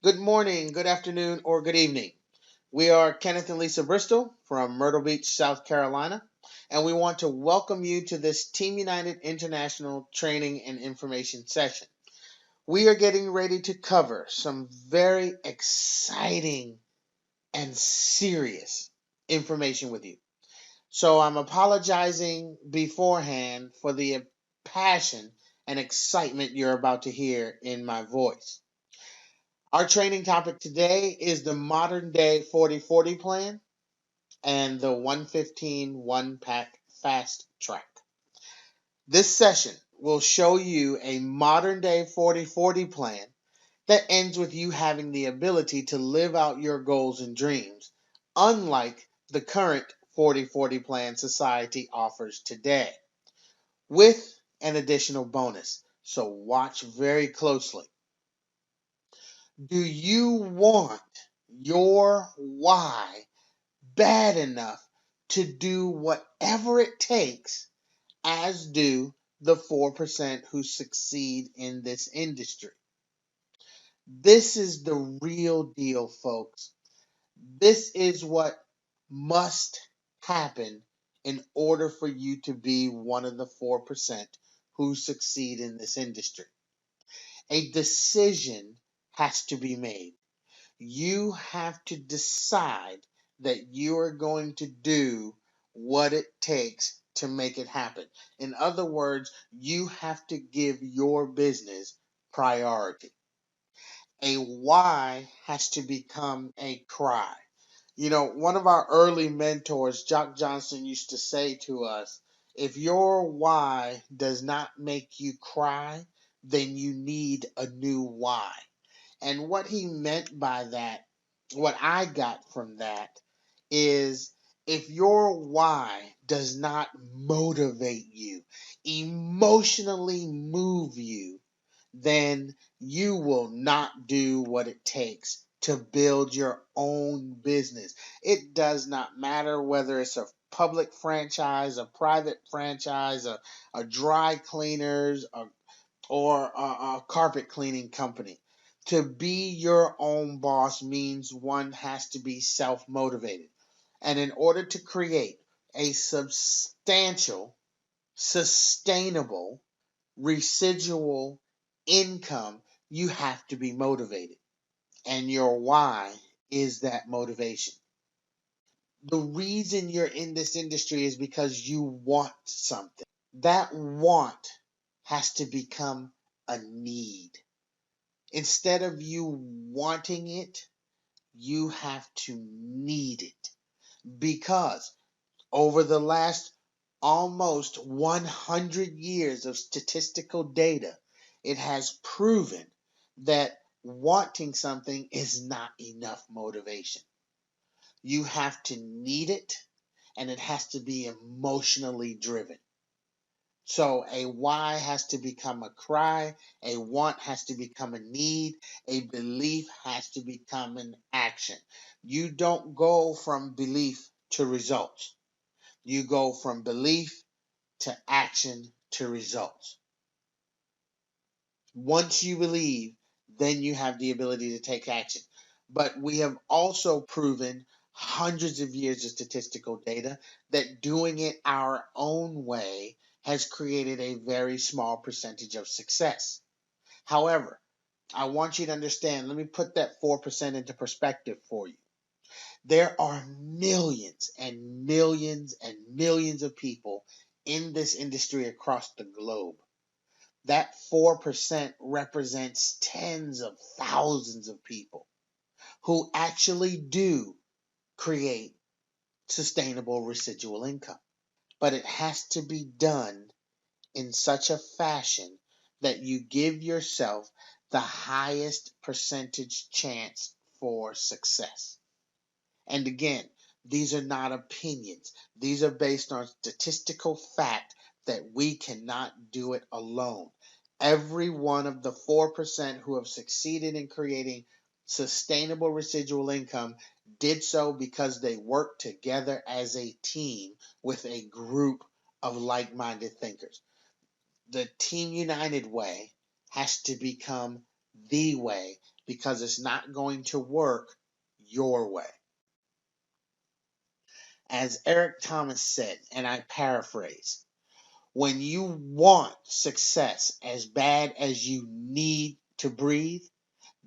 Good morning, good afternoon, or good evening. We are Kenneth and Lisa Bristol from Myrtle Beach, South Carolina, and we want to welcome you to this Team United International Training and Information session. We are getting ready to cover some very exciting and serious information with you. So I'm apologizing beforehand for the passion and excitement you're about to hear in my voice. Our training topic today is the modern day 40-40 plan and the 115 one pack fast track. This session will show you a modern day 40-40 plan that ends with you having the ability to live out your goals and dreams, unlike the current 40-40 plan society offers today, with an additional bonus. So watch very closely. Do you want your why bad enough to do whatever it takes, as do the 4% who succeed in this industry? This is the real deal, folks. This is what must happen in order for you to be one of the 4% who succeed in this industry. A decision has to be made. You have to decide that you are going to do what it takes to make it happen. In other words, you have to give your business priority. A why has to become a cry. One of our early mentors, Jock Johnson, used to say to us, if your why does not make you cry, then you need a new why. And what he meant by that, what I got from that, is if your why does not motivate you, emotionally move you, then you will not do what it takes to build your own business. It does not matter whether it's a public franchise, a private franchise, a dry cleaners, or a carpet cleaning company. To be your own boss means one has to be self motivated. And in order to create a substantial, sustainable, residual income, you have to be motivated. And your why is that motivation. The reason you're in this industry is because you want something. That want has to become a need. Instead of you wanting it, you have to need it. Because over the last almost 100 years of statistical data, it has proven that wanting something is not enough motivation. You have to need it, and it has to be emotionally driven. So a why has to become a cry, a want has to become a need, a belief has to become an action. You don't go from belief to results. You go from belief to action to results. Once you believe, then you have the ability to take action. But we have also proven hundreds of years of statistical data that doing it our own way has created a very small percentage of success. However, I want you to understand, let me put that 4% into perspective for you. There are millions and millions and millions of people in this industry across the globe. That 4% represents tens of thousands of people who actually do create sustainable residual income. But it has to be done in such a fashion that you give yourself the highest percentage chance for success. And again, these are not opinions. These are based on statistical fact that we cannot do it alone. Every one of the 4% who have succeeded in creating sustainable residual income did so because they worked together as a team with a group of like-minded thinkers. The Team United way has to become the way, because it's not going to work your way. As Eric Thomas said, and I paraphrase, when you want success as bad as you need to breathe,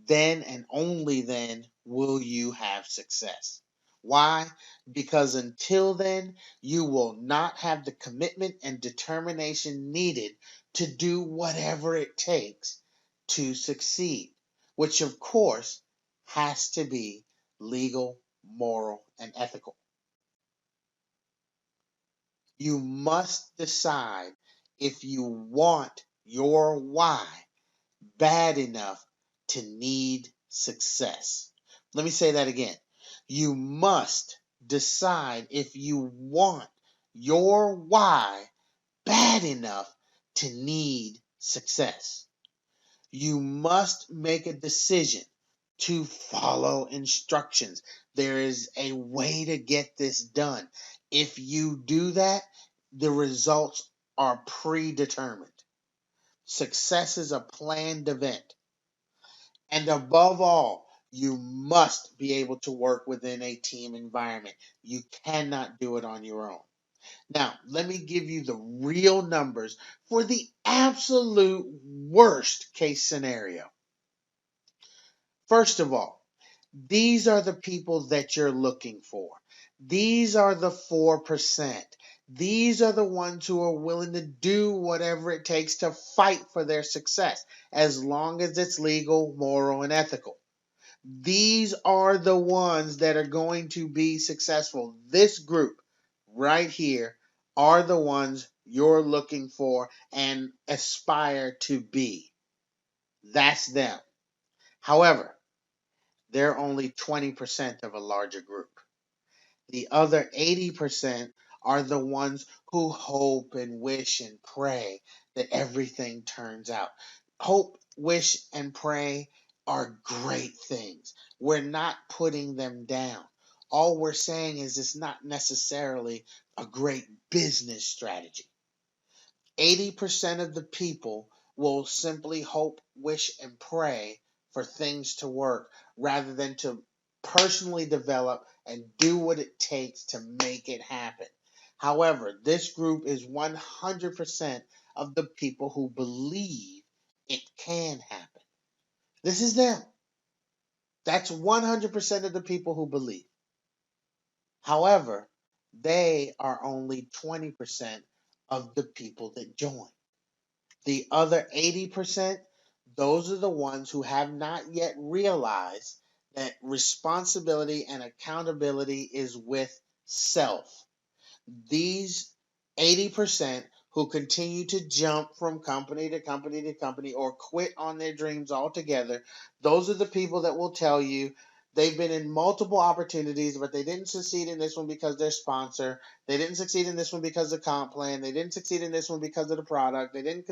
then and only then will you have success. Why? Because until then, you will not have the commitment and determination needed to do whatever it takes to succeed, which of course has to be legal, moral, and ethical. You must decide if you want your why bad enough to need success. Let me say that again. You must decide if you want your why bad enough to need success. You must make a decision to follow instructions. There is a way to get this done. If you do that, the results are predetermined. Success is a planned event. And above all, you must be able to work within a team environment. You cannot do it on your own. Now, let me give you the real numbers for the absolute worst case scenario. First of all, these are the people that you're looking for. These are the 4%. These are the ones who are willing to do whatever it takes to fight for their success, as long as it's legal, moral, and ethical. These are the ones that are going to be successful. This group right here are the ones you're looking for and aspire to be. That's them. However, they're only 20% of a larger group. The other 80% are the ones who hope and wish and pray that everything turns out. Hope, wish, and pray are great things. We're not putting them down. All we're saying is it's not necessarily a great business strategy. 80% of the people will simply hope, wish, and pray for things to work rather than to personally develop and do what it takes to make it happen. However, this group is 100% of the people who believe it can happen. This is them. That's 100% of the people who believe. However, they are only 20% of the people that join. The other 80%, those are the ones who have not yet realized that responsibility and accountability is with self. These 80% who continue to jump from company to company to company or quit on their dreams altogether, those are the people that will tell you they've been in multiple opportunities, but they didn't succeed in this one because their sponsor. They didn't succeed in this one because of the comp plan. They didn't succeed in this one because of the product. They didn't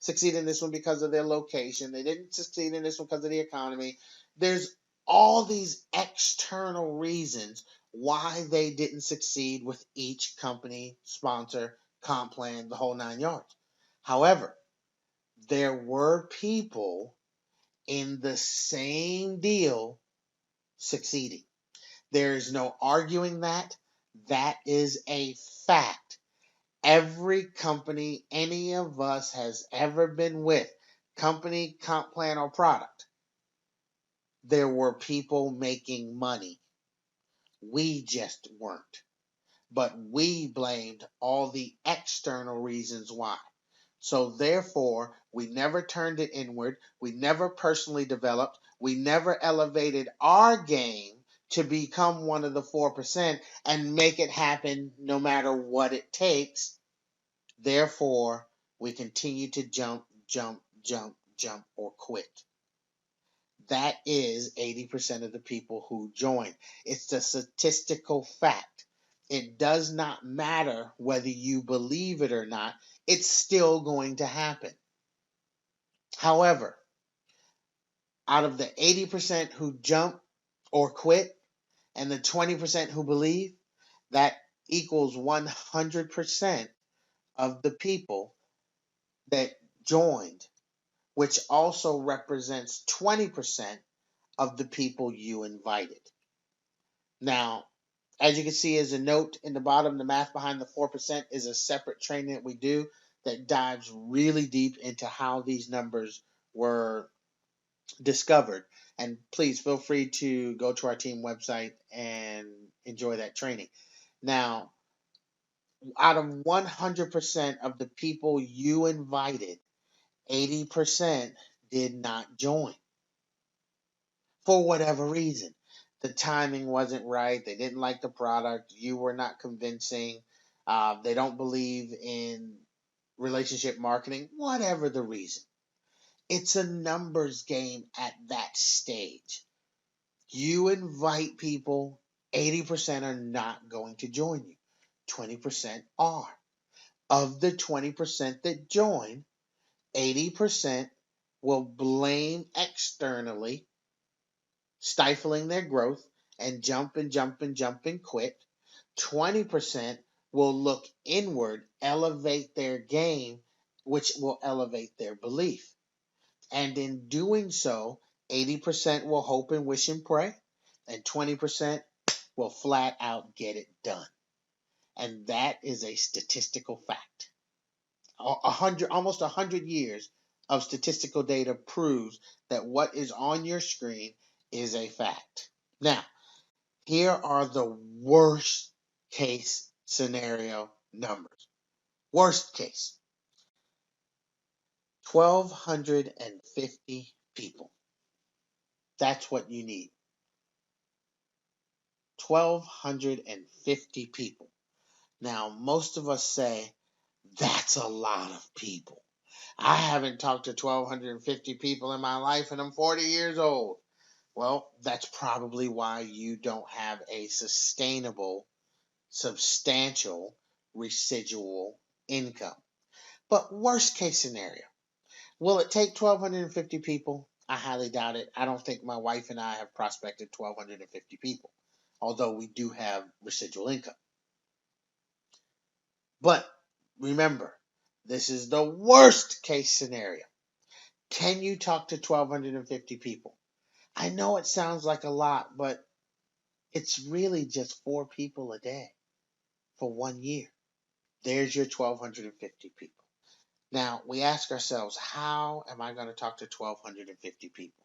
succeed in this one because of their location. They didn't succeed in this one because of the economy. There's all these external reasons why they didn't succeed with each company, sponsor, comp plan, the whole 9 yards. However, there were people in the same deal succeeding. There is no arguing that. That is a fact. Every company any of us has ever been with, company, comp plan, or product, there were people making money. We just weren't. But we blamed all the external reasons why. So therefore, we never turned it inward. We never personally developed. We never elevated our game to become one of the 4% and make it happen no matter what it takes. Therefore, we continue to jump, jump, jump, jump, or quit. That is 80% of the people who join. It's a statistical fact. It does not matter whether you believe it or not, it's still going to happen. However, out of the 80% who jump or quit and the 20% who believe, that equals 100% of the people that joined, which also represents 20% of the people you invited. Now, as you can see as a note in the bottom, the math behind the 4% is a separate training that we do that dives really deep into how these numbers were discovered. And please feel free to go to our team website and enjoy that training. Now, out of 100% of the people you invited, 80% did not join for whatever reason. The timing wasn't right. They didn't like the product. You were not convincing. They don't believe in relationship marketing, whatever the reason. It's a numbers game at that stage. You invite people, 80% are not going to join you, 20% are. Of the 20% that join, 80% will blame externally, stifling their growth, and jump and jump and jump and quit. 20% will look inward, elevate their game, which will elevate their belief. And in doing so, 80% will hope and wish and pray, and 20% will flat out get it done. And that is a statistical fact. Almost 100 years of statistical data proves that what is on your screen is a fact. Now, here are the worst case scenario numbers. Worst case, 1,250 people. That's what you need. 1,250 people. Now, most of us say, that's a lot of people. I haven't talked to 1,250 people in my life and I'm 40 years old. Well, that's probably why you don't have a sustainable, substantial residual income. But worst case scenario, will it take 1,250 people? I highly doubt it. I don't think my wife and I have prospected 1,250 people, although we do have residual income. But remember, this is the worst case scenario. Can you talk to 1,250 people? I know it sounds like a lot, but it's really just 4 people a day for 1 year. There's your 1,250 people. Now, we ask ourselves, how am I going to talk to 1,250 people?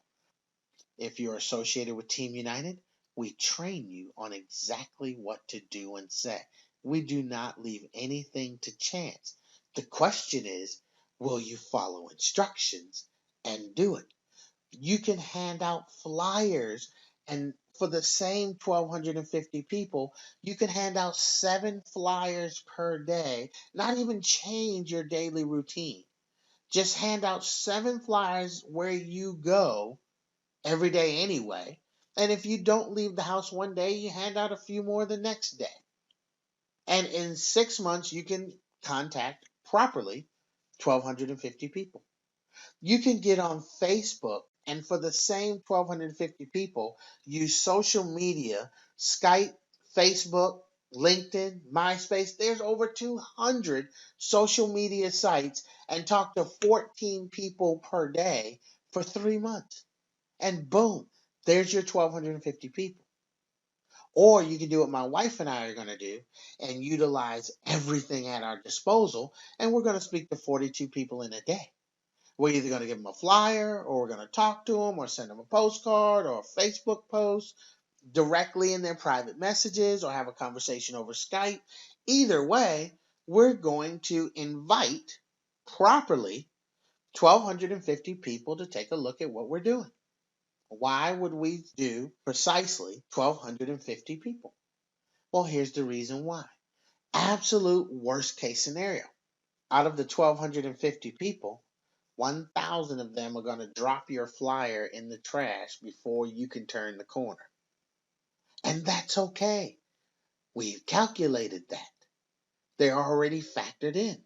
If you're associated with Team United, we train you on exactly what to do and say. We do not leave anything to chance. The question is, will you follow instructions and do it? You can hand out flyers, and for the same 1,250 people, you can hand out 7 flyers per day, not even change your daily routine. Just hand out 7 flyers where you go every day anyway. And if you don't leave the house one day, you hand out a few more the next day. And in 6 months, you can contact properly 1,250 people. You can get on Facebook and for the same 1,250 people, use social media, Skype, Facebook, LinkedIn, MySpace. There's over 200 social media sites and talk to 14 people per day for 3 months. And boom, there's your 1,250 people. Or you can do what my wife and I are going to do and utilize everything at our disposal. And we're going to speak to 42 people in a day. We're either going to give them a flyer or we're going to talk to them or send them a postcard or a Facebook post directly in their private messages or have a conversation over Skype. Either way, we're going to invite properly 1,250 people to take a look at what we're doing. Why would we do precisely 1,250 people? Well, here's the reason why. Absolute worst case scenario. Out of the 1,250 people, 1,000 of them are going to drop your flyer in the trash before you can turn the corner. And that's okay. We've calculated that. They're already factored in.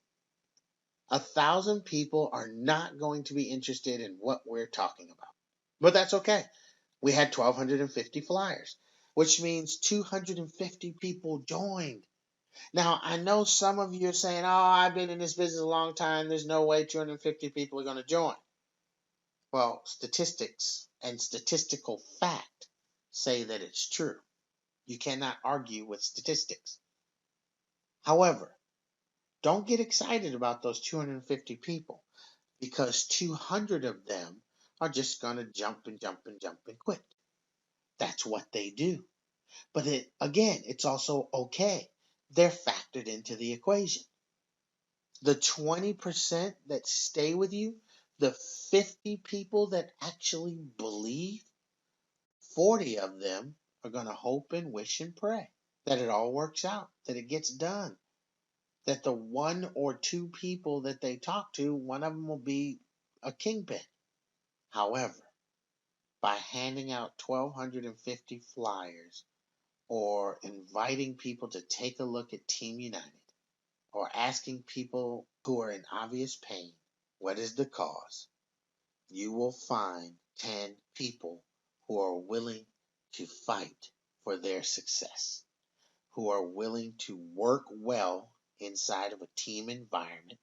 1,000 people are not going to be interested in what we're talking about. But that's okay. We had 1,250 flyers, which means 250 people joined. Now, I know some of you are saying, oh, I've been in this business a long time. There's no way 250 people are going to join. Well, statistics and statistical fact say that it's true. You cannot argue with statistics. However, don't get excited about those 250 people because 200 of them are just going to jump and jump and jump and quit. That's what they do. But again, it's also okay. They're factored into the equation. The 20% that stay with you, the 50 people that actually believe, 40 of them are going to hope and wish and pray that it all works out, that it gets done, that the one or two people that they talk to, one of them will be a kingpin. However, by handing out 1,250 flyers or inviting people to take a look at Team United or asking people who are in obvious pain, what is the cause? You will find 10 people who are willing to fight for their success, who are willing to work well inside of a team environment,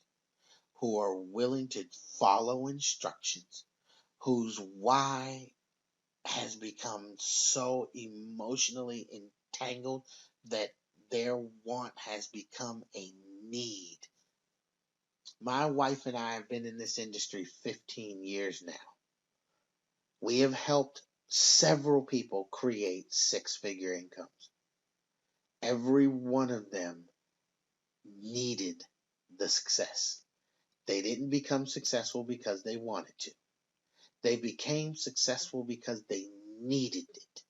who are willing to follow instructions, whose why has become so emotionally entangled that their want has become a need. My wife and I have been in this industry 15 years now. We have helped several people create six-figure incomes. Every one of them needed the success. They didn't become successful because they wanted to. They became successful because they needed it.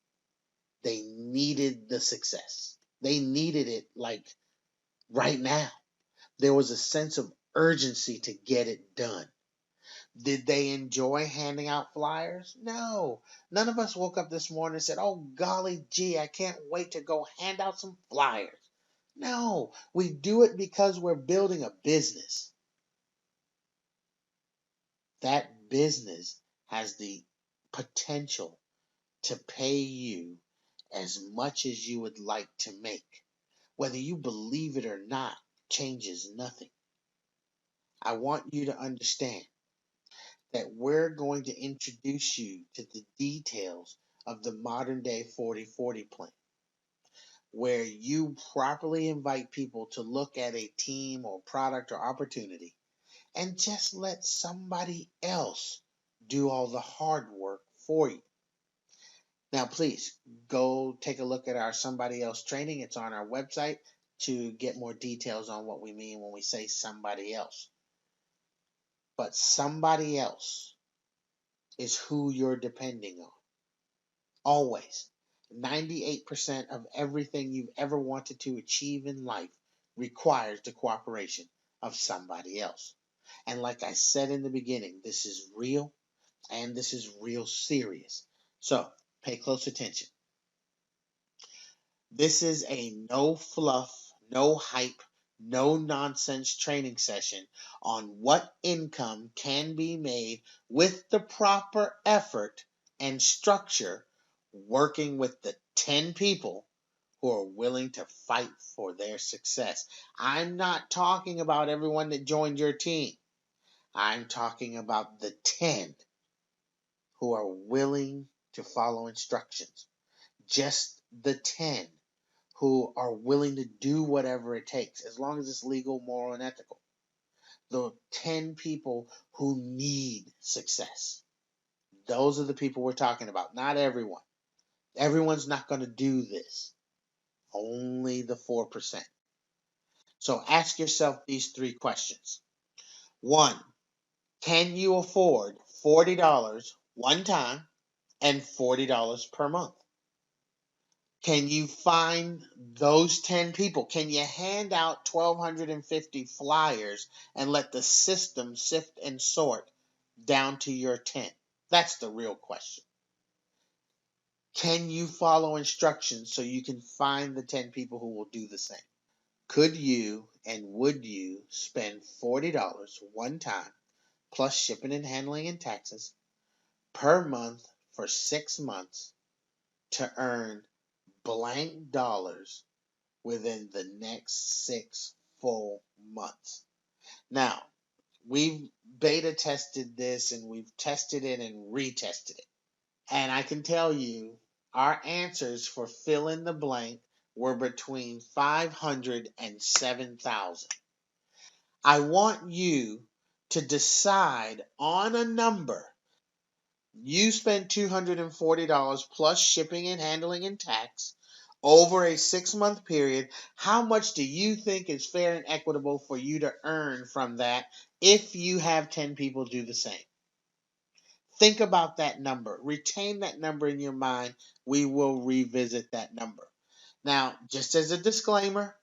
They needed the success. They needed it like right now. There was a sense of urgency to get it done. Did they enjoy handing out flyers? No. None of us woke up this morning and said, oh, golly gee, I can't wait to go hand out some flyers. No, we do it because we're building a business. That business has the potential to pay you as much as you would like to make. Whether you believe it or not changes nothing. I want you to understand that we're going to introduce you to the details of the modern day 40/40 plan, where you properly invite people to look at a team or product or opportunity and just let somebody else do all the hard work for you. Now, please go take a look at our somebody else training. It's on our website to get more details on what we mean when we say somebody else. But somebody else is who you're depending on. Always. 98% of everything you've ever wanted to achieve in life requires the cooperation of somebody else. And like I said in the beginning, this is real and this is real serious. So pay close attention. This is a no fluff, no hype, no nonsense training session on what income can be made with the proper effort and structure, working with the 10 people who are willing to fight for their success. I'm not talking about everyone that joined your team. I'm talking about the 10 who are willing to follow instructions. Just the 10 who are willing to do whatever it takes, as long as it's legal, moral, and ethical. The 10 people who need success. Those are the people we're talking about, not everyone. Everyone's not going to do this. Only the 4%. So ask yourself these three questions. 1, can you afford $40 one time and $40 per month? Can you find those 10 people? Can you hand out 1,250 flyers and let the system sift and sort down to your 10? That's the real question. Can you follow instructions so you can find the 10 people who will do the same? Could you and would you spend $40 one time plus shipping and handling and taxes per month for 6 months to earn blank dollars within the next 6 full months? Now, we've beta tested this and we've tested it and retested it. And I can tell you, our answers for fill in the blank were between 500 and 7,000. I want you to decide on a number. You spend $240 plus shipping and handling and tax over a 6-month period. How much do you think is fair and equitable for you to earn from that if you have 10 people do the same? Think about that number. Retain that number in your mind. We will revisit that number. Now, just as a disclaimer,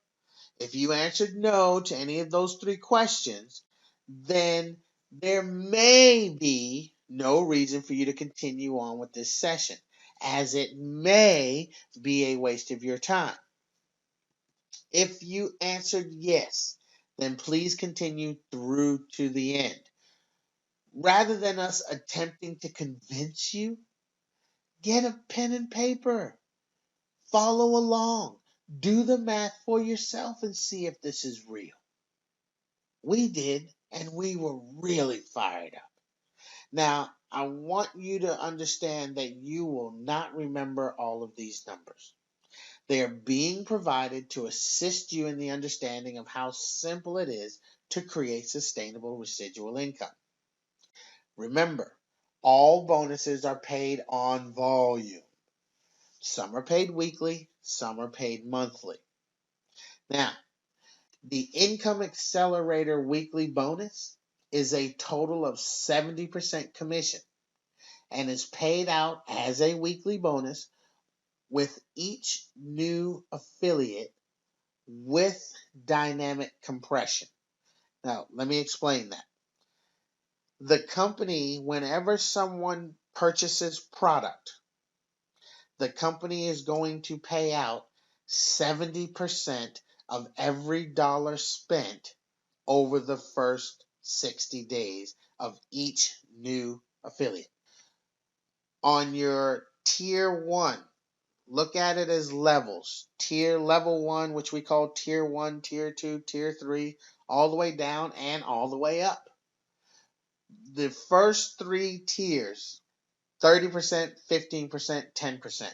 if you answered no to any of those three questions, then there may be no reason for you to continue on with this session, as it may be a waste of your time. If you answered yes, then please continue through to the end. Rather than us attempting to convince you, get a pen and paper. Follow along. Do the math for yourself and see if this is real. We did, and we were really fired up. Now, I want you to understand that you will not remember all of these numbers. They are being provided to assist you in the understanding of how simple it is to create sustainable residual income. Remember, all bonuses are paid on volume. Some are paid weekly, some are paid monthly. Now, the Income Accelerator weekly bonus is a total of 70% commission and is paid out as a weekly bonus with each new affiliate with dynamic compression. Now, let me explain that. The company, whenever someone purchases product, the company is going to pay out 70% of every dollar spent over the first 60 days of each new affiliate. On your tier 1, look at it as levels. Level 1, which we call tier 1, tier 2, tier 3, all the way down and all the way up. The first 3 tiers, 30%, 15%, 10%.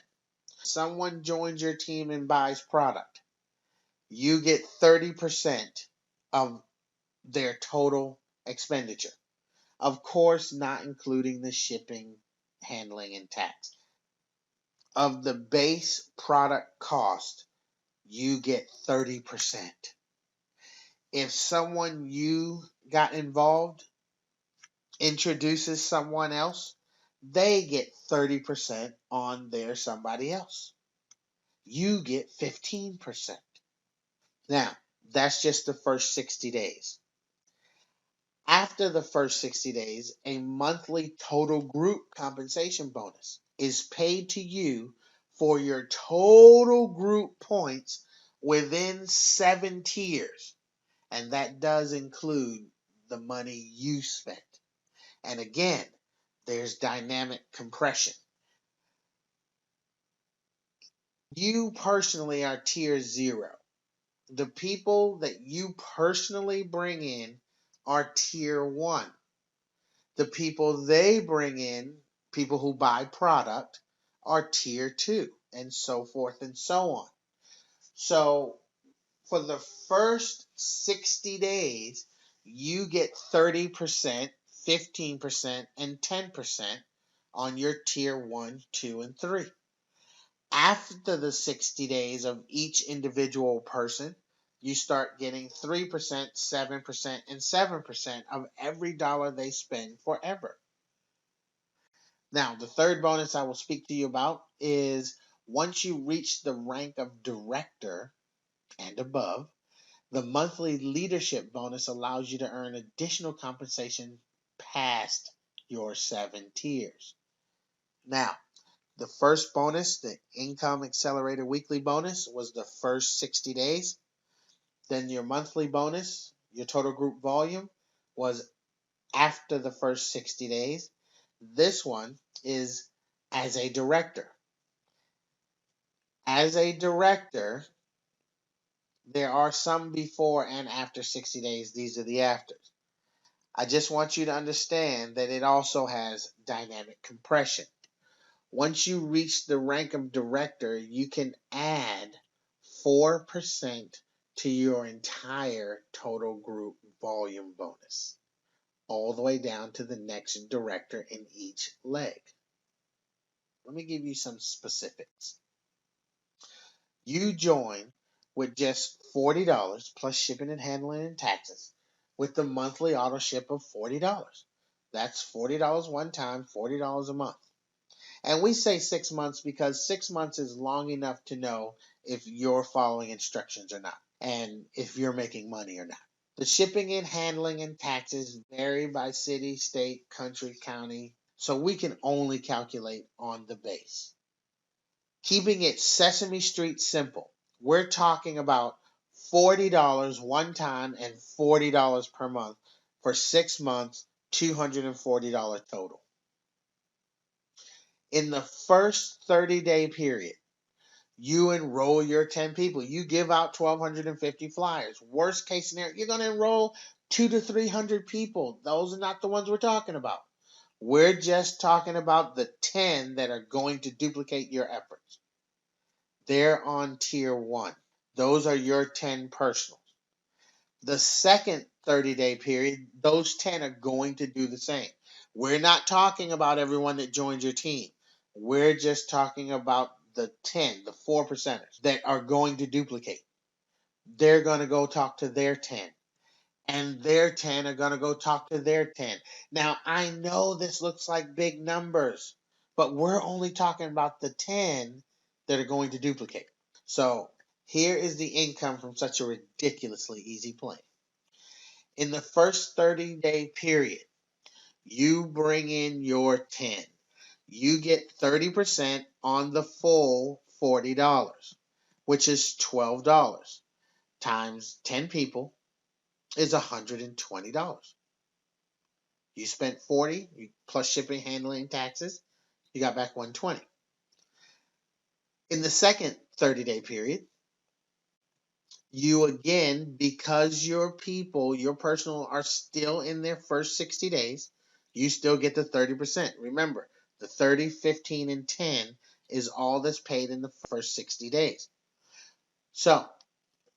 Someone joins your team and buys product, you get 30% of their total expenditure. Of course, not including the shipping, handling, and tax. Of the base product cost, you get 30%. If someone you got involved introduces someone else, they get 30% on their somebody else. You get 15%. Now, that's just the first 60 days. After the first 60 days, a monthly total group compensation bonus is paid to you for your total group points within 7 tiers. And that does include the money you spent. And again, there's dynamic compression. You personally are tier 0. The people that you personally bring in are tier 1. The people they bring in, people who buy product, are tier 2, and so forth and so on. So for the first 60 days, you get 30%, 15%, and 10% on your tier 1, 2, and 3. After the 60 days of each individual person, you start getting 3%, 7%, and 7% of every dollar they spend forever. Now, the third bonus I will speak to you about is once you reach the rank of director and above, the monthly leadership bonus allows you to earn additional compensation past your 7 tiers. Now, the first bonus, the Income Accelerator weekly bonus, was the first 60 days. Then your monthly bonus, your total group volume, was after the first 60 days. This one is as a director. As a director, there are some before and after 60 days. These are the afters. I just want you to understand that it also has dynamic compression. Once you reach the rank of director, you can add 4% to your entire total group volume bonus, all the way down to the next director in each leg. Let me give you some specifics. You join with just $40 plus shipping and handling and taxes with the monthly auto ship of $40. That's $40 one time, $40 a month. And we say 6 months because 6 months is long enough to know if you're following instructions or not and if you're making money or not. The shipping and handling and taxes vary by city, state, country, county, so we can only calculate on the base. Keeping it Sesame Street simple, we're talking about $40 one time and $40 per month for 6 months, $240 total. In the first 30-day period, you enroll your 10 people. You give out 1,250 flyers. Worst case scenario, you're going to enroll 200 to 300 people. Those are not the ones we're talking about. We're just talking about the 10 that are going to duplicate your efforts. They're on tier 1. Those are your 10 personals. The second 30-day period, those 10 are going to do the same. We're not talking about everyone that joins your team. We're just talking about the 10, the 4%ers that are going to duplicate. They're going to go talk to their 10. And their 10 are going to go talk to their 10. Now, I know this looks like big numbers, but we're only talking about the 10 that are going to duplicate. So here is the income from such a ridiculously easy plan. In the first 30-day period, you bring in your 10. You get 30% on the full $40, which is $12 times 10 people is $120. You spent 40 plus shipping, handling, taxes, you got back 120. In the second 30-day period, you again, because your people, your personal are still in their first 60 days, you still get the 30%. Remember, the 30, 15, and 10 is all that's paid in the first 60 days. So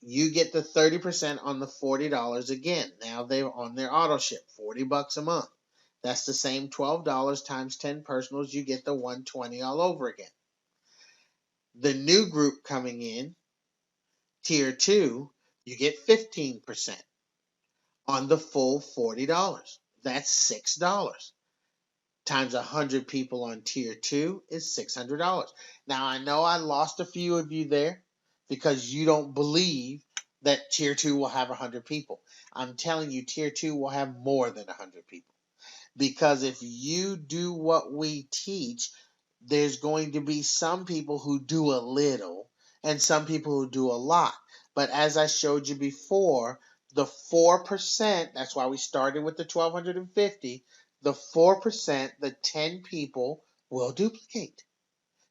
you get the 30% on the $40 again. Now they're on their auto ship, $40 a month. That's the same $12 times 10 personals. You get the 120 all over again. The new group coming in, tier 2, you get 15% on the full $40. That's $6 times 100 people on tier 2 is $600. Now I know I lost a few of you there because you don't believe that tier 2 will have 100 people. I'm telling you, tier 2 will have more than 100 people. Because if you do what we teach, there's going to be some people who do a little and some people who do a lot. But as I showed you before, the 4%, that's why we started with the 1,250, the 4%, the 10 people will duplicate.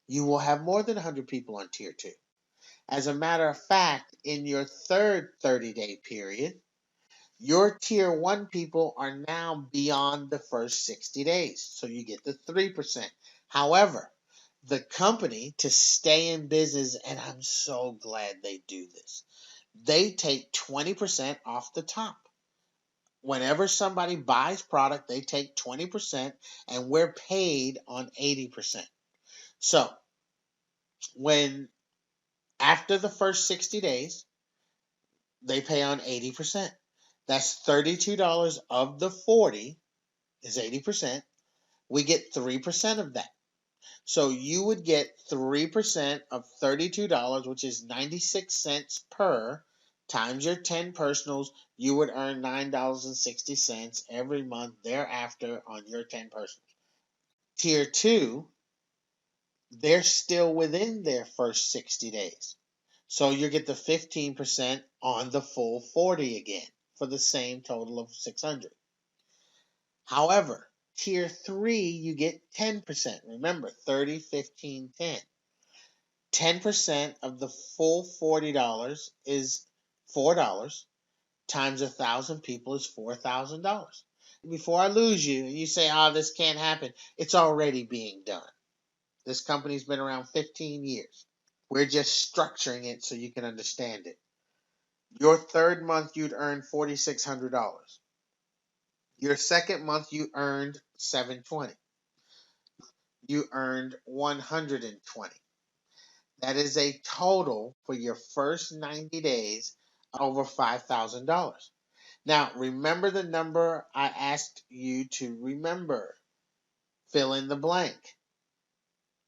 You will have more than 100 people on tier 2. As a matter of fact, in your third 30-day period, your tier 1 people are now beyond the first 60 days. So you get the 3%. However, the company, to stay in business, and I'm so glad they do this, they take 20% off the top. Whenever somebody buys product, they take 20% and we're paid on 80%. So when after the first 60 days, they pay on 80%. That's $32 of the 40 is 80%. We get 3% of that. So you would get 3% of $32, which is 96 cents per, times your 10 personals. You would earn $9.60 every month thereafter on your 10 personals. Tier 2, they're still within their first 60 days. So you get the 15% on the full 40 again for the same total of 600. However, tier 3, you get 10%. Remember, 30, 15, 10. 10% of the full $40 is $4 times 1,000 people is $4,000. Before I lose you and you say, oh, this can't happen, it's already being done. This company's been around 15 years. We're just structuring it so you can understand it. Your third month, you'd earn $4,600. Your second month, you earned $720. You earned $120. That is a total for your first 90 days over $5,000. Now, remember the number I asked you to remember. Fill in the blank.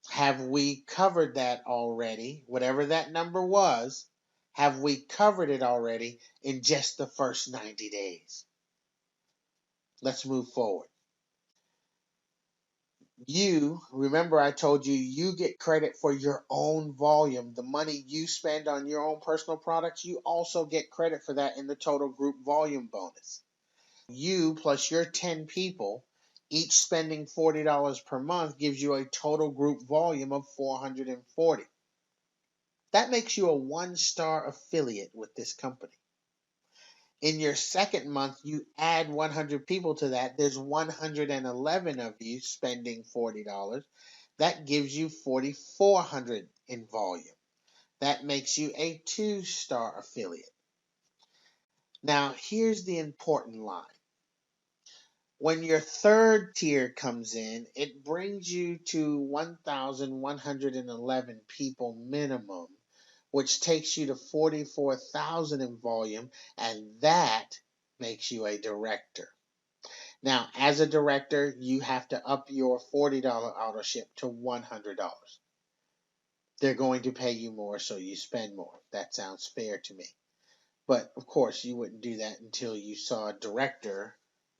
Have we covered that already? Whatever that number was, have we covered it already in just the first 90 days? Let's move forward. Remember I told you, you get credit for your own volume. The money you spend on your own personal products, you also get credit for that in the total group volume bonus. You plus your 10 people, each spending $40 per month, gives you a total group volume of 440. That makes you a 1-star affiliate with this company. In your second month, you add 100 people to that. There's 111 of you spending $40. That gives you 4,400 in volume. That makes you a 2-star affiliate. Now, here's the important line. When your third tier comes in, it brings you to 1,111 people minimum, which takes you to 44,000 in volume, and that makes you a director. Now, as a director, you have to up your $40 auto ship to $100. They're going to pay you more, so you spend more. That sounds fair to me. But of course, you wouldn't do that until you saw a director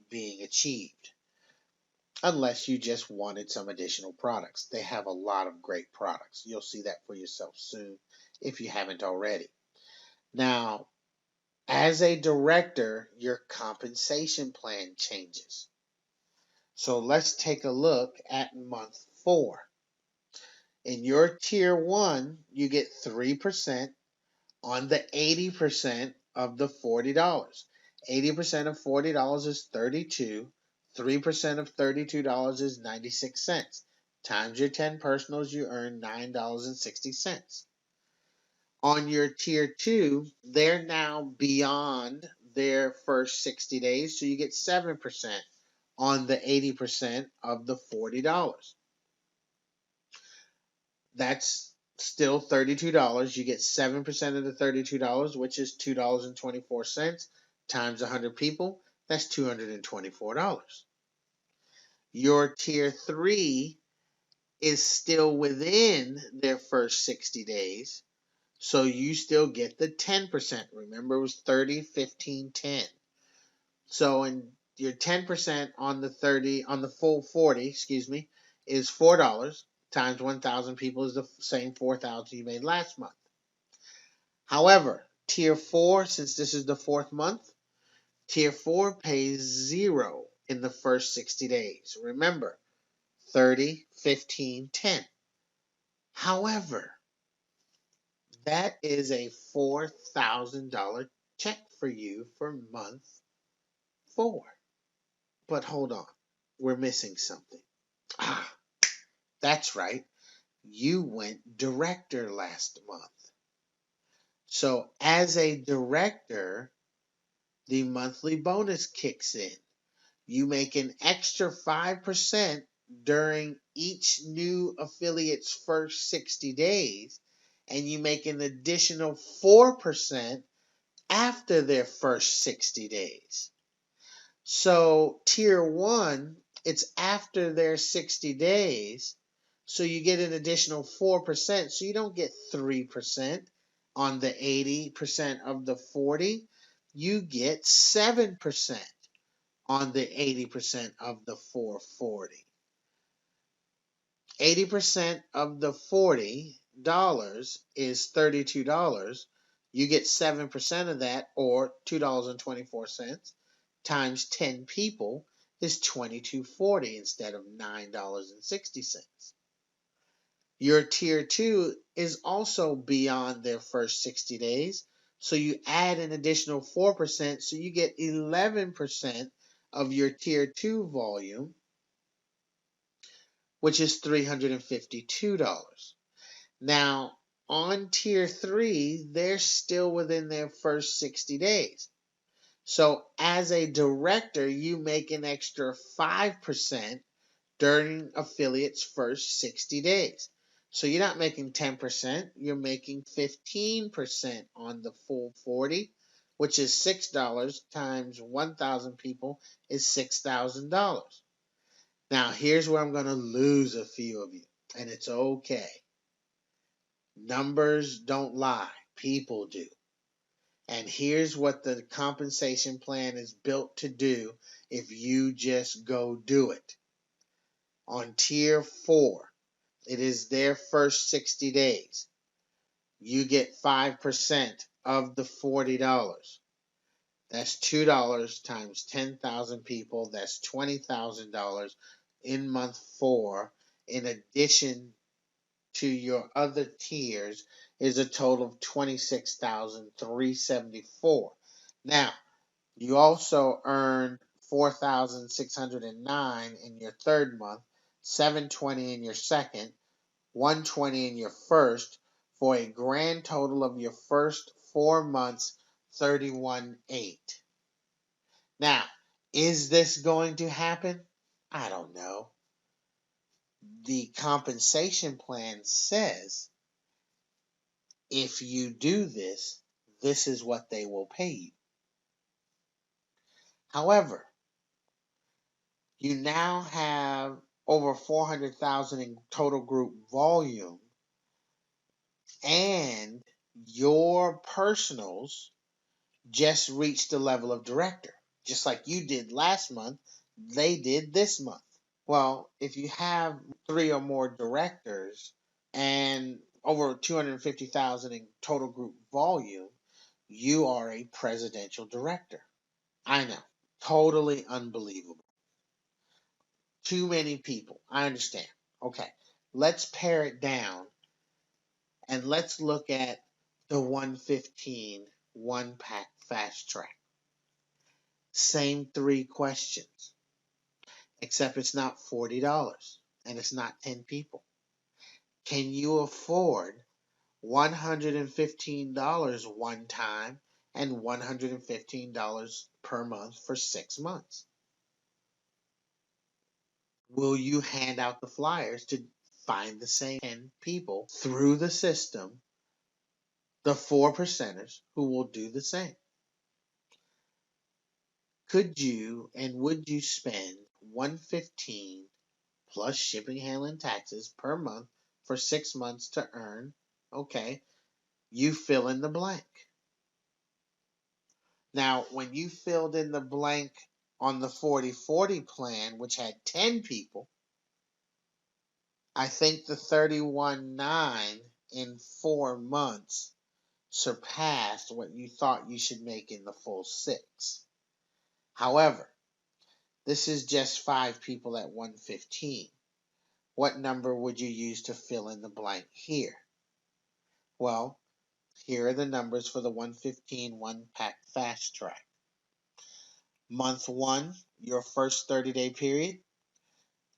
being achieved, unless you just wanted some additional products. They have a lot of great products. You'll see that for yourself soon if you haven't already. Now, as a director, your compensation plan changes. So let's take a look at month 4. In your tier 1, you get 3% on the 80% of the $40. 80% of $40 is $32. 3% of $32 is 96 cents. Times your 10 personals, you earn $9.60. On your tier 2, they're now beyond their first 60 days, so you get 7% on the 80% of the $40. That's still $32. You get 7% of the $32, which is $2.24 times 100 people. That's $224. Your tier 3 is still within their first 60 days, so you still get the 10%. Remember, it was 30, 15, 10. So in your 10% on the full 40, is $4 times 1,000 people is the same 4,000 you made last month. However, tier 4, since this is the 4th month, tier 4 pays 0 in the first 60 days. Remember, 30, 15, 10. However, that is a $4,000 check for you for month 4. But hold on, we're missing something. That's right. You went director last month. So as a director, the monthly bonus kicks in. You make an extra 5% during each new affiliate's first 60 days, and you make an additional 4% after their first 60 days. So tier 1, it's after their 60 days, so you get an additional 4%, so you don't get 3% on the 80% of the 40, you get 7% on the 80% of the 440. 80% of the $40 is $32. You get 7% of that, or $2.24, times 10 people is $22.40 instead of $9.60. Your tier 2 is also beyond their first 60 days, so you add an additional 4%, so you get 11% of your tier 2 volume, which is $352. Now, on tier 3, they're still within their first 60 days. So, as a director, you make an extra 5% during affiliate's first 60 days. So you're not making 10%, you're making 15% on the full 40, which is $6 times 1,000 people is $6,000. Now, here's where I'm going to lose a few of you, and it's okay. Numbers don't lie, people do. And here's what the compensation plan is built to do if you just go do it. On tier 4, it is their first 60 days. You get 5% of the $40. That's $2 times 10,000 people. That's $20,000 in month 4. In addition to your other tiers, is a total of $26,374. Now, you also earn 4,609 in your third month, 720 in your second, 120 in your first, for a grand total of your first 4 months, 31,800. Now, is this going to happen? I don't know. The compensation plan says if you do this, this is what they will pay you. However, you now have over 400,000 in total group volume, and your personals just reached the level of director. Just like you did last month, they did this month. Well, if you have 3 or more directors and over 250,000 in total group volume, you are a presidential director. I know, totally unbelievable. Too many people. I understand. Okay, let's pare it down and let's look at the 115 one pack fast track. Same 3 questions, except it's not $40 and it's not 10 people. Can you afford $115 one time and $115 per month for 6 months? Will you hand out the flyers to find the same 10 people through the system, the 4 percenters who will do the same? Could you and would you spend $115 plus shipping, handling, taxes per month for 6 months to earn? Okay, you fill in the blank. Now, when you filled in the blank on the 40/40 plan, which had 10 people, I think the 31,900 in 4 months surpassed what you thought you should make in the full 6. However, this is just 5 people at 115. What number would you use to fill in the blank here? Well, here are the numbers for the 115 one pack fast track. Month 1, your first 30-day period.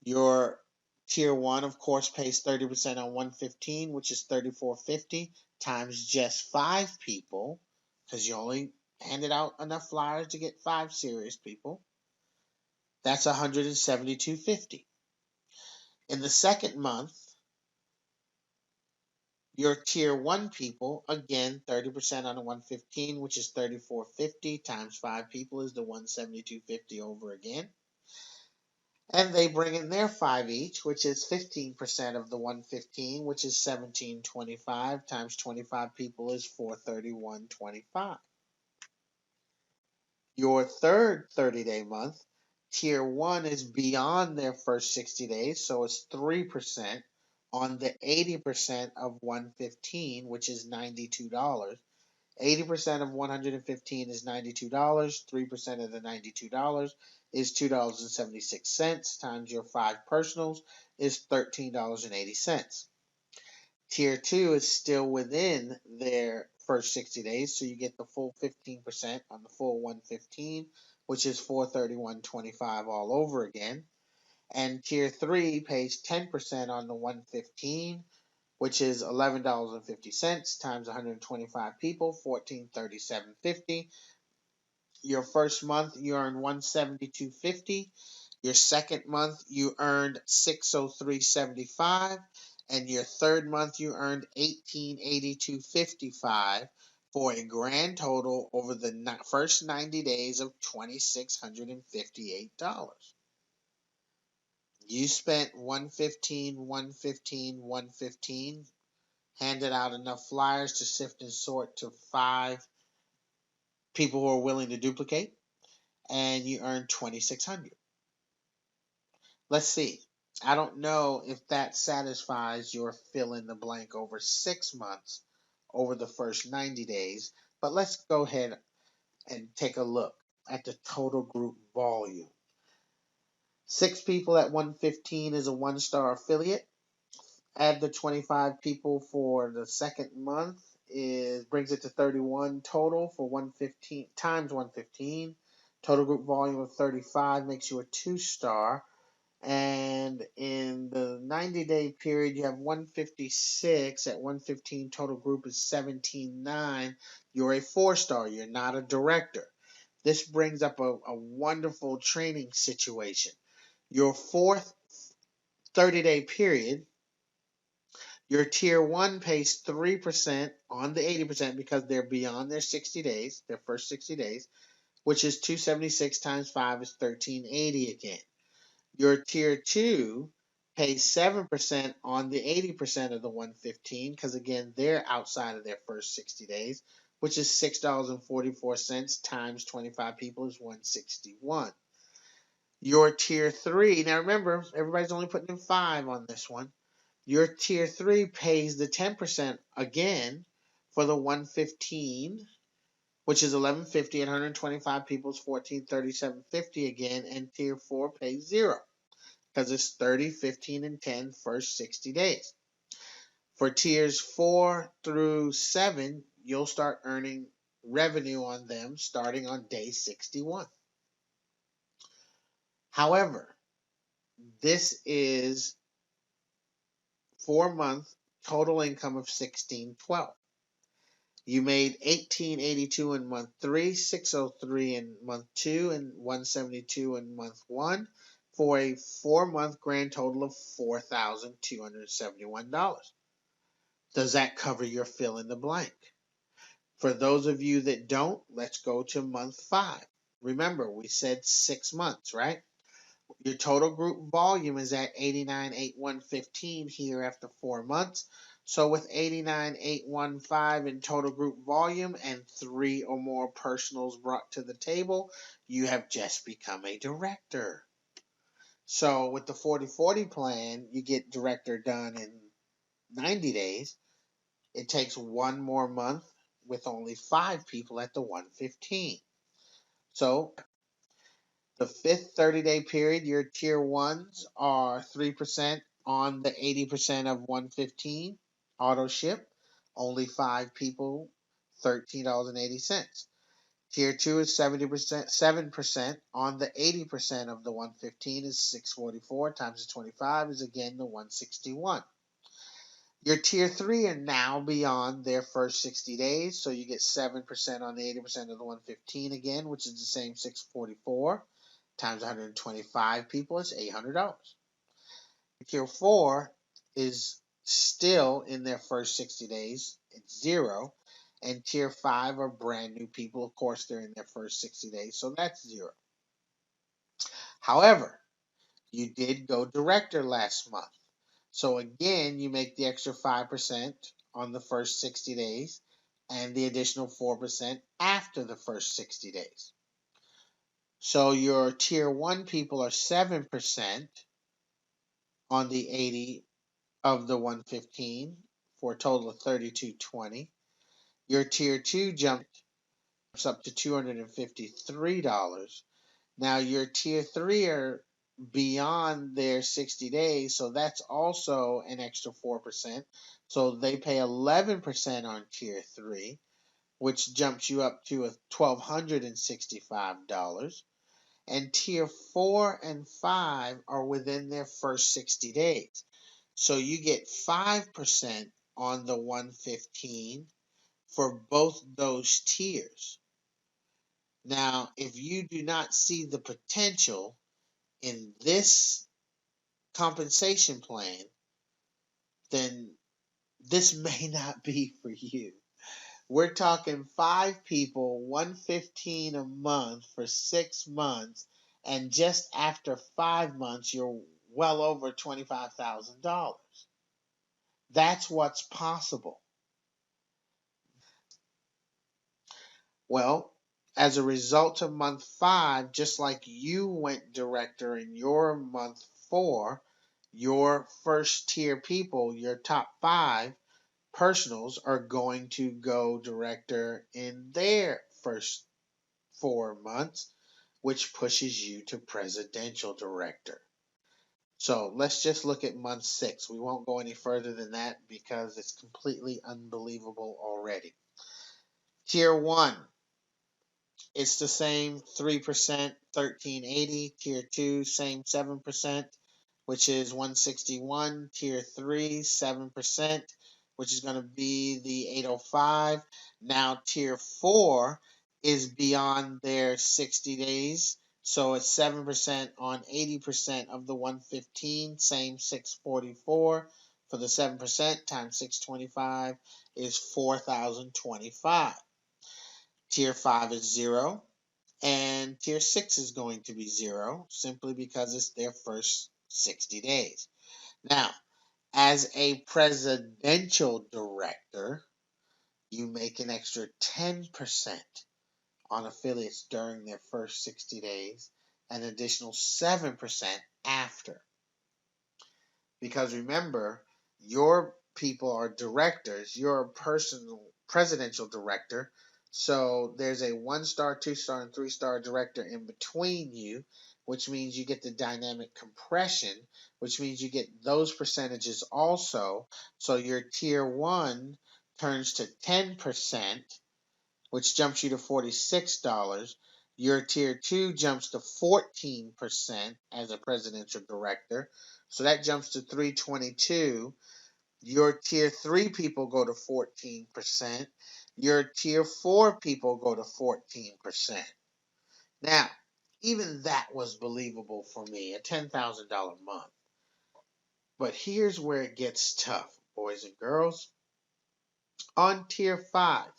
Your tier 1, of course, pays 30% on 115, which is $34.50 times just 5 people, because you only handed out enough flyers to get 5 serious people. That's $172.50. In the second month, your tier 1 people, again, 30% on the 115, which is $34.50 times 5 people is the $172.50 over again. And they bring in their 5 each, which is 15% of the 115, which is $17.25 times 25 people is $431.25. Your third 30-day month, tier 1 is beyond their first 60 days, so it's 3% on the 80% of 115, which is $92. 80% of 115 is $92. 3% of the $92 is $2.76 times your 5 personals is $13.80. Tier 2 is still within their first 60 days, so you get the full 15% on the full 115, which is $431.25 all over again. And tier 3 pays 10% on the 115, which is $11.50 times 125 people, $1437.50. Your first month you earned $172.50. Your second month you earned $603.75, and your third month you earned $1882.55 for a grand total over the first 90 days of $2,658. You spent 115, 115, 115, handed out enough flyers to sift and sort to 5 people who are willing to duplicate, and you earned 2,600. Let's see. I don't know if that satisfies your fill in the blank over 6 months over the first 90 days, but let's go ahead and take a look at the total group volume. 6 people at 115 is a 1-star affiliate. Add the 25 people for the second month brings it to 31 total for 115 times 115. Total group volume of 35 makes you a 2-star. And in the 90-day period, you have 156 at 115. Total group is 17.9. You're a 4-star. You're not a director. This brings up a wonderful training situation. Your fourth 30-day period, your tier 1 pays 3% on the 80% because they're beyond their 60 days, their first 60 days, which is 276 times 5 is 1380 again. Your tier 2 pays 7% on the 80% of the 115 because, again, they're outside of their first 60 days, which is $6.44 times 25 people is 161. Your tier 3, now remember, everybody's only putting in 5 on this one. Your tier 3 pays the 10% again for the 115, which is 1150 at 125 people is 1437.50 again, and tier 4 pays 0 because it's 30, 15, and 10 first 60 days. For tiers 4 through 7, you'll start earning revenue on them starting on day 61. However, this is 4-month total income of 1612. You made 1882 in month 3, 603 in month 2, and 172 in month 1 for a 4-month grand total of $4,271. Does that cover your fill in the blank? For those of you that don't, let's go to month 5. Remember, we said 6 months, right? Your total group volume is at 89,815 here after 4 months. So with 89,815 in total group volume and 3 or more personals brought to the table, you have just become a director. So with the 40/40 plan, you get director done in 90 days. It takes 1 more month with only 5 people at the 115. So the fifth 30-day period, your tier 1s are 3% on the 80% of 115 auto ship, only 5 people, $13.80. Tier 2 is 70%, 7% on the 80% of the 115 is 644 times the 25 is again the 161. Your tier 3 are now beyond their first 60 days, so you get 7% on the 80% of the 115 again, which is the same 644 times 125 people is $800. Tier 4 is still in their first 60 days, it's 0. And tier 5 are brand new people. Of course, they're in their first 60 days, so that's 0. However, you did go director last month. So again, you make the extra 5% on the first 60 days and the additional 4% after the first 60 days. So your tier 1 people are 7% on the 80 of the 115 for a total of $32.20. Your tier 2 jumps up to $253. Now your tier 3 are beyond their 60 days, so that's also an extra 4%. So they pay 11% on tier 3, which jumps you up to $1,265. And tier 4 and 5 are within their first 60 days. So you get 5% on the 115 for both those tiers. Now, if you do not see the potential in this compensation plan, then this may not be for you. We're talking 5 people, 115 a month for 6 months, and just after 5 months, you're well over $25,000. That's what's possible. Well, as a result of month 5, just like you went director in your month 4, your first tier people, your top 5 personals, are going to go director in their first 4 months, which pushes you to presidential director. So let's just look at month 6. We won't go any further than that because it's completely unbelievable already. Tier 1, it's the same 3%, 1380. Tier 2, same 7%, which is 161. Tier 3, 7%, which is going to be the 805. Now, Tier 4 is beyond their 60 days. So it's 7% on 80% of the 115, same 644. For the 7% times 625 is 4,025. Tier 5 is 0. And tier 6 is going to be 0 simply because it's their first 60 days. Now, as a presidential director, you make an extra 10% on affiliates during their first 60 days, and an additional 7% after. Because remember, your people are directors, you're a personal presidential director, so there's a 1-star, 2-star, and 3-star director in between you, which means you get the dynamic compression, which means you get those percentages also. So your tier 1 turns to 10%, which jumps you to $46. Your tier 2 jumps to 14% as a presidential director. So that jumps to 322. Your tier 3 people go to 14%. Your tier 4 people go to 14%. Now, even that was believable for me, a $10,000 month. But here's where it gets tough, boys and girls. On tier 5,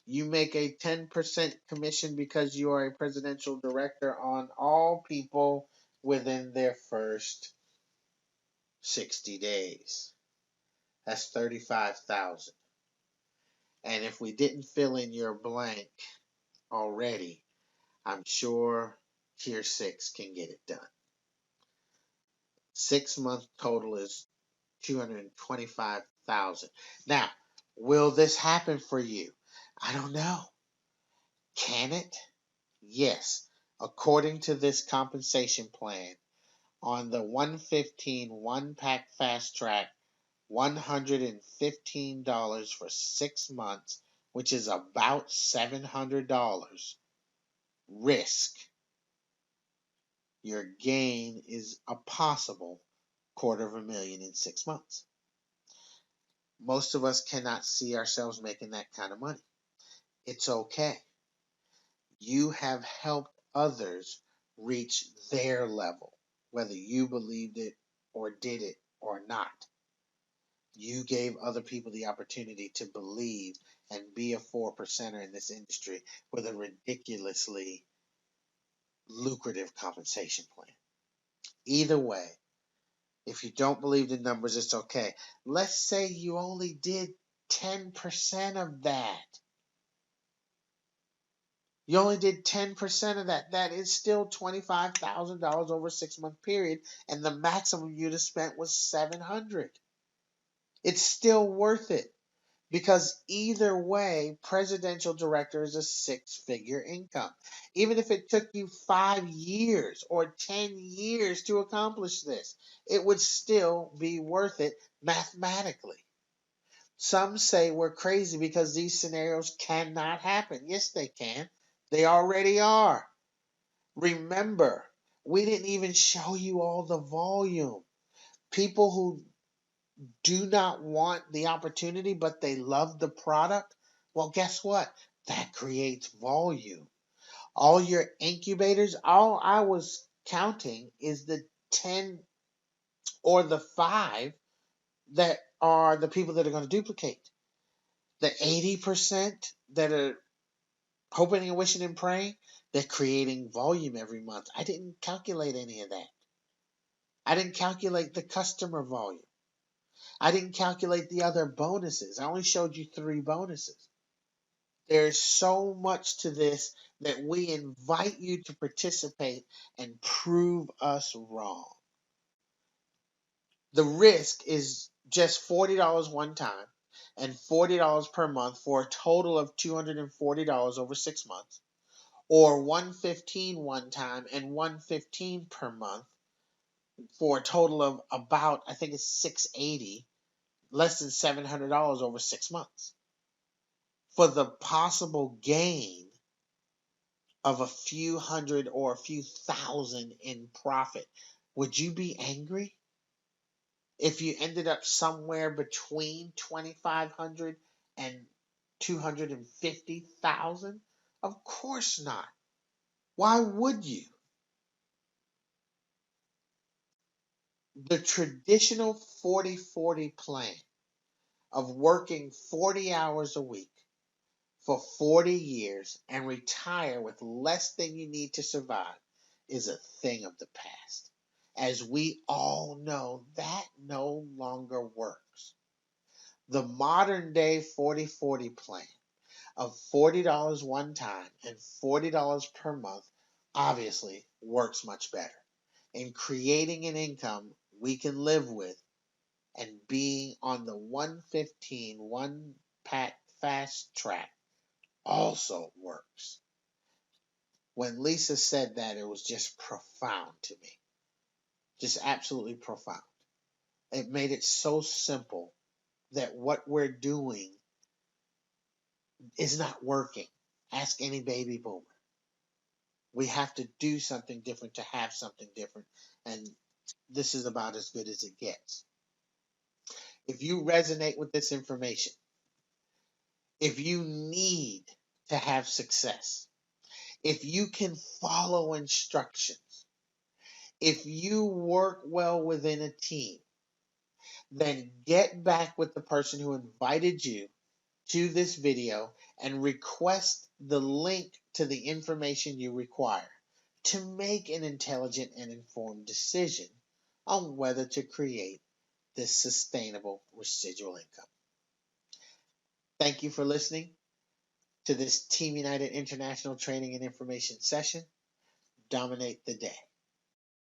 you make a 10% commission because you are a presidential director on all people within their first 60 days. That's 35,000. And if we didn't fill in your blank already, I'm sure tier 6 can get it done. 6-month total is 225,000. Now, will this happen for you? I don't know. Can it? Yes. According to this compensation plan, on the 115 1-pack fast track, $115 for 6 months, which is about $700 risk. Your gain is a possible $250,000 in 6 months. Most of us cannot see ourselves making that kind of money. It's okay. You have helped others reach their level, whether you believed it or did it or not. You gave other people the opportunity to believe and be a 4%er in this industry with a ridiculously lucrative compensation plan. Either way, if you don't believe the numbers, it's okay. Let's say you only did 10% of that. You only did 10% of that. That is still $25,000 over a 6-month period, and the maximum you'd have spent was $700. It's still worth it because either way, presidential director is a 6-figure income. Even if it took you 5 years or 10 years to accomplish this, it would still be worth it mathematically. Some say we're crazy because these scenarios cannot happen. Yes, they can. They already are. Remember, we didn't even show you all the volume. People who do not want the opportunity, but they love the product, well, guess what? That creates volume. All your incubators, all I was counting is the 10 or the 5 that are the people that are going to duplicate. The 80% that are hoping and wishing and praying, they're creating volume every month. I didn't calculate any of that. I didn't calculate the customer volume. I didn't calculate the other bonuses. I only showed you 3 bonuses. There's so much to this that we invite you to participate and prove us wrong. The risk is just $40 one time and $40 per month for a total of $240 over 6 months, or $115 one time and $115 per month for a total of about, I think it's $680, less than $700 over 6 months. For the possible gain of a few hundred or a few thousand in profit, would you be angry if you ended up somewhere between 2,500 and 250,000? Of course not. Why would you? The traditional 40-40 plan of working 40 hours a week for 40 years and retire with less than you need to survive is a thing of the past. As we all know, that no longer works. The modern day 40-40 plan of $40 one time and $40 per month obviously works much better in creating an income we can live with, and being on the 115 one pack fast track also works. When Lisa said that, it was just profound to me. Just absolutely profound. It made it so simple that what we're doing is not working. Ask any baby boomer. We have to do something different to have something different. And this is about as good as it gets. If you resonate with this information, if you need to have success, if you can follow instructions, if you work well within a team, then get back with the person who invited you to this video and request the link to the information you require to make an intelligent and informed decision on whether to create this sustainable residual income. Thank you for listening to this Team United International Training and Information session. Dominate the day.